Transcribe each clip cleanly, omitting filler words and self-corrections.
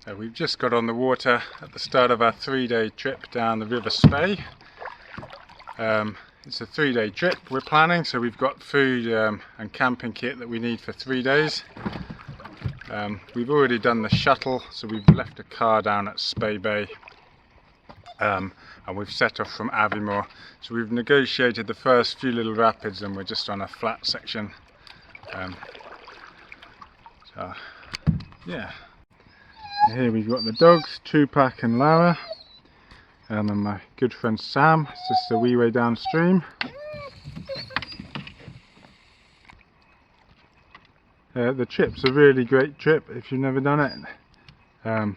We've just got on the water at the start of our 3-day trip down the River Spey. It's a 3-day trip we're planning, so we've got food and camping kit that we need for 3 days. We've already done the shuttle, so we've left a car down at Spey Bay and we've set off from Aviemore. So we've negotiated the first few little rapids and we're just on a flat section. Yeah. Here we've got the dogs, Tupac and Lara, and my good friend Sam. It's just a wee way downstream. The trip's a really great trip if you've never done it.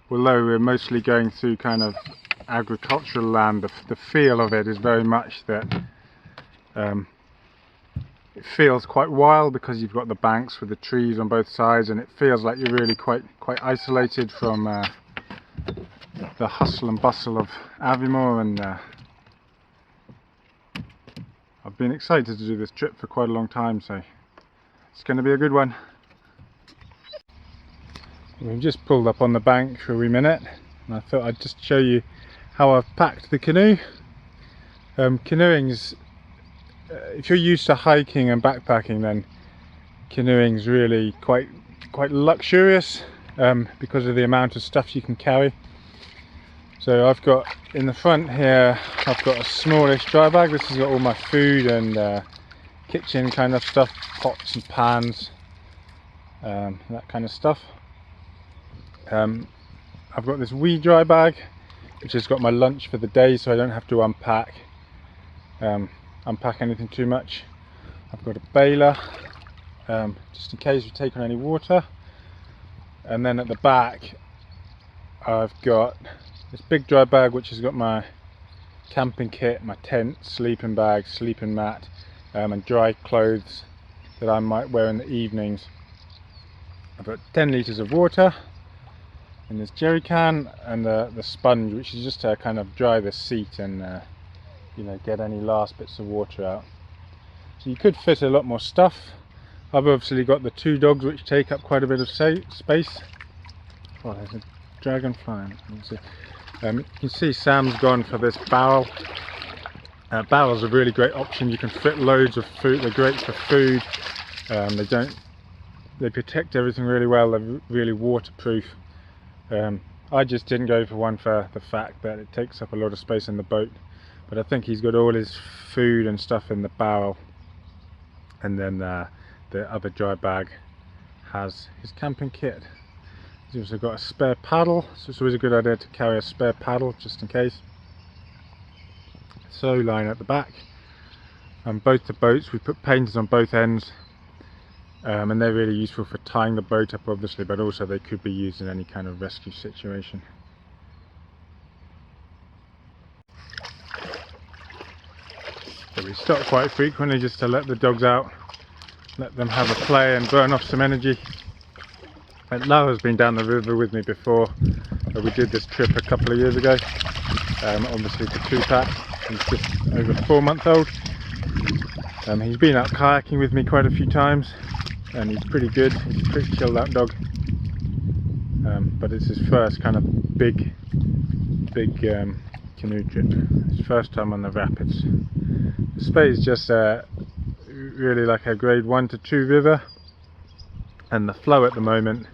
Although we're mostly going through kind of agricultural land, the feel of it is very much that it feels quite wild because you've got the banks with the trees on both sides, and it feels like you're really quite isolated from the hustle and bustle of Aviemore. And I've been excited to do this trip for quite a long time, so it's going to be a good one. We've just pulled up on the bank for a wee minute and I thought I'd just show you how I've packed the canoe. Canoeing's if you're used to hiking and backpacking, then canoeing's really quite luxurious because of the amount of stuff you can carry. So I've got in the front here, I've got a smallish dry bag. This has got all my food and kitchen kind of stuff, pots and pans, that kind of stuff. I've got this wee dry bag which has got my lunch for the day, so I don't have to unpack anything too much. I've got a baler just in case we take on any water, and then at the back I've got this big dry bag which has got my camping kit, my tent, sleeping bag, sleeping mat, and dry clothes that I might wear in the evenings. I've got 10 litres of water in this jerry can, and the sponge which is just to kind of dry the seat and you know, get any last bits of water out. So you could fit a lot more stuff. I've obviously got the 2 dogs which take up quite a bit of space. Oh, there's a dragonfly. You can see Sam's gone for this barrel. Barrels are a really great option. You can fit loads of food. They're great for food. They protect everything really well. They're really waterproof. I just didn't go for one for the fact that it takes up a lot of space in the boat. But I think he's got all his food and stuff in the barrel, and then the other dry bag has his camping kit. He's also got a spare paddle, so it's always a good idea to carry a spare paddle just in case. So line at the back, and both the boats we put painters on both ends, and they're really useful for tying the boat up obviously, but also they could be used in any kind of rescue situation. So we stop quite frequently just to let the dogs out, let them have a play and burn off some energy. And Lara's been down the river with me before, but we did this trip a couple of years ago. Obviously to Tupac, he's just over 4-month-old. He's been out kayaking with me quite a few times and he's pretty good. He's a pretty chilled out dog, but it's his first kind of big canoe trip. His first time on the rapids. The Spey is just really like a grade 1 to 2 river, and the flow at the moment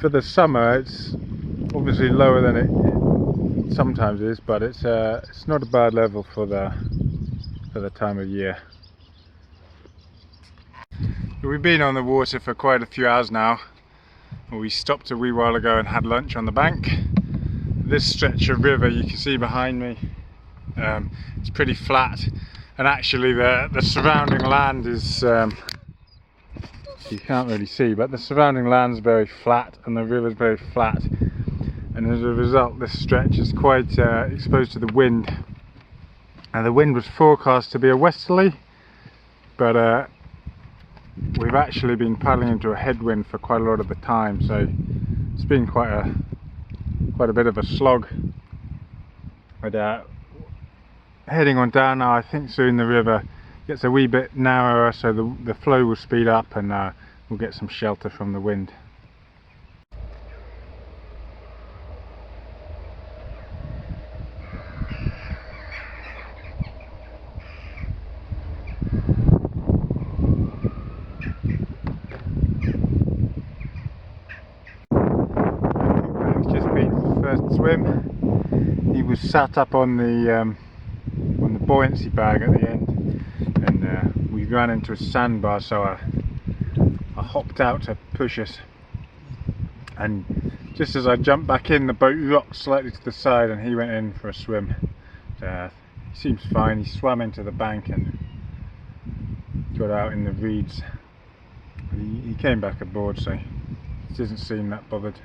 for the summer it's obviously lower than it sometimes is, but it's not a bad level for the time of year. We've been on the water for quite a few hours now. We stopped a wee while ago and had lunch on the bank. This stretch of river you can see behind me, it's pretty flat, and actually the surrounding land is, you can't really see, but the surrounding land's very flat and the river's very flat, and as a result this stretch is quite exposed to the wind, and the wind was forecast to be a westerly, but we've actually been paddling into a headwind for quite a lot of the time, so it's been quite a bit of a slog. But heading on down now, I think soon the river gets a wee bit narrower, so the flow will speed up and we'll get some shelter from the wind. first swim. He was sat up on the buoyancy bag at the end, and we ran into a sandbar, so I hopped out to push us, and just as I jumped back in, the boat rocked slightly to the side and he went in for a swim. He seems fine. He swam into the bank and got out in the reeds. He came back aboard, so he doesn't seem that bothered.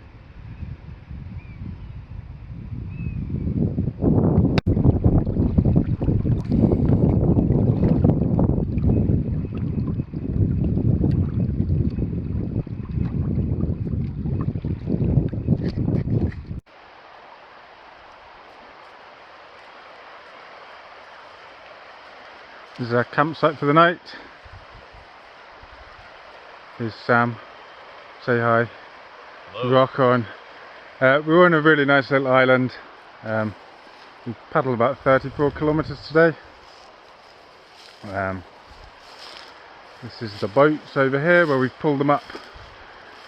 This is our campsite for the night. Here's Sam. Say hi. Hello. Rock on. We're on a really nice little island. We paddled about 34 kilometres today. This is the boats over here where we've pulled them up.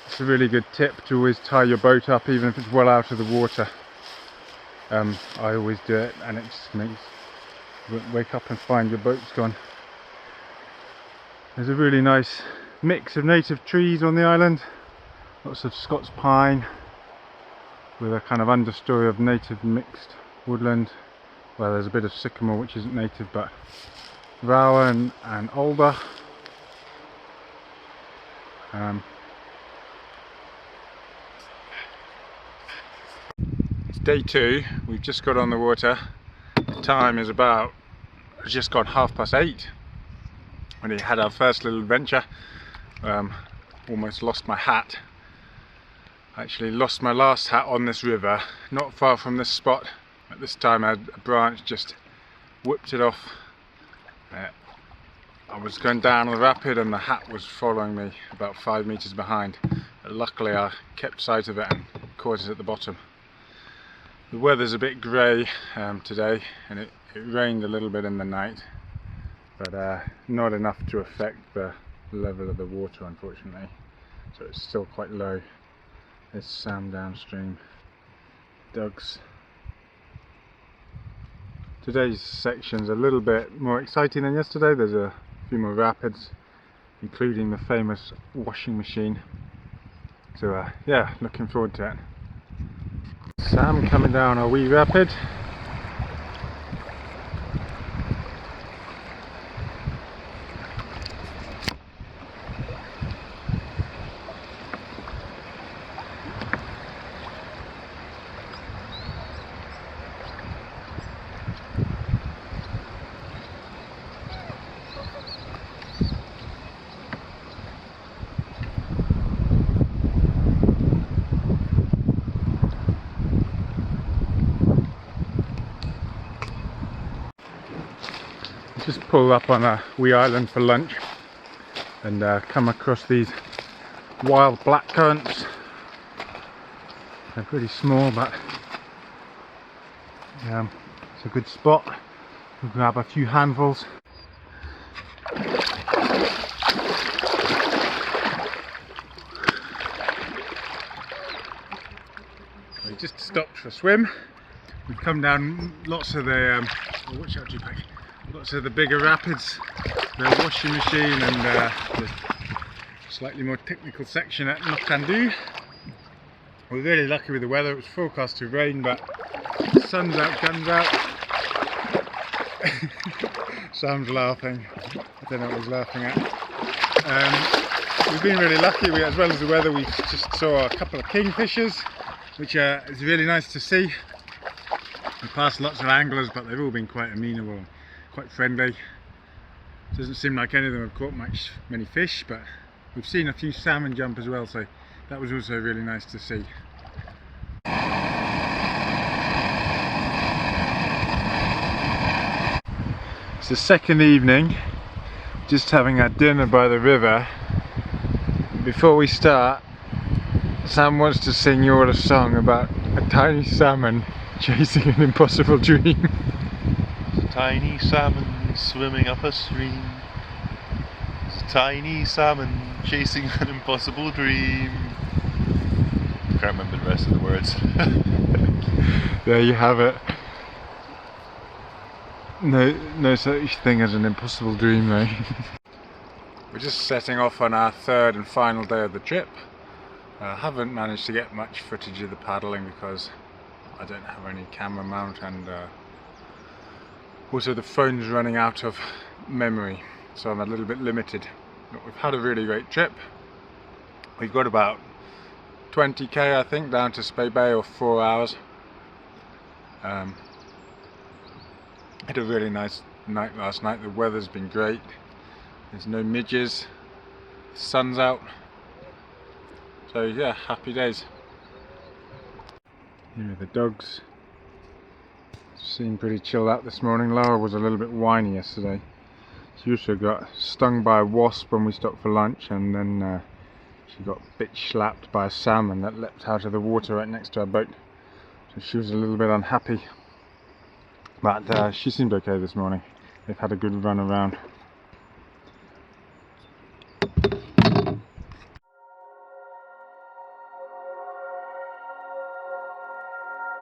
It's a really good tip to always tie your boat up even if it's well out of the water. I always do it, and it just makes you won't wake up and find your boat's gone. There's a really nice mix of native trees on the island. Lots of Scots pine with a kind of understory of native mixed woodland. Well, there's a bit of sycamore which isn't native, but rowan and alder. It's day 2. We've just got on the water. The time is about just gone 8:30 when we had our first little adventure. Almost lost my hat. Actually lost my last hat on this river, not far from this spot. At this time I had a branch just whipped it off. I was going down the rapid and the hat was following me about 5 meters behind. But luckily I kept sight of it and caught it at the bottom. The weather's a bit grey today, and it rained a little bit in the night, but not enough to affect the level of the water, unfortunately. So it's still quite low. There's Sam downstream. Doug's. Today's section's a little bit more exciting than yesterday. There's a few more rapids, including the famous washing machine. So yeah, looking forward to it. Sam coming down a wee rapid. Just pulled up on a wee island for lunch and come across these wild blackcurrants. They're pretty small, but it's a good spot. We'll grab a few handfuls. We just stopped for a swim. We've come down lots of the watch out, Tupac. Lots of the bigger rapids, the washing machine, and the slightly more technical section at Knockandoo. We're really lucky with the weather. It was forecast to rain, but sun's out, guns out. Sam's laughing. I don't know what he's laughing at. We've been really lucky. As well as the weather, we just saw a couple of kingfishers, which is really nice to see. We passed lots of anglers, but they've all been quite amenable. Quite friendly. Doesn't seem like any of them have caught many fish, but we've seen a few salmon jump as well, so that was also really nice to see. It's the second evening, just having our dinner by the river. Before we start, Sam wants to sing you all a song about a tiny salmon chasing an impossible dream. Tiny salmon swimming up a stream. There's a tiny salmon chasing an impossible dream. Can't remember the rest of the words. There you have it. No such thing as an impossible dream, though. We're just setting off on our third and final day of the trip. I haven't managed to get much footage of the paddling because I don't have any camera mount, and also the phone's running out of memory, so I'm a little bit limited. But we've had a really great trip. We've got about 20k I think down to Spey Bay, or 4 hours. Had a really nice night last night. The weather's been great. There's no midges. The sun's out. So yeah, happy days. Here are the dogs. Seemed pretty chilled out this morning. Laura was a little bit whiny yesterday. She also got stung by a wasp when we stopped for lunch, and then she got bitch slapped by a salmon that leapt out of the water right next to our boat. So she was a little bit unhappy. But she seemed okay this morning. They've had a good run around.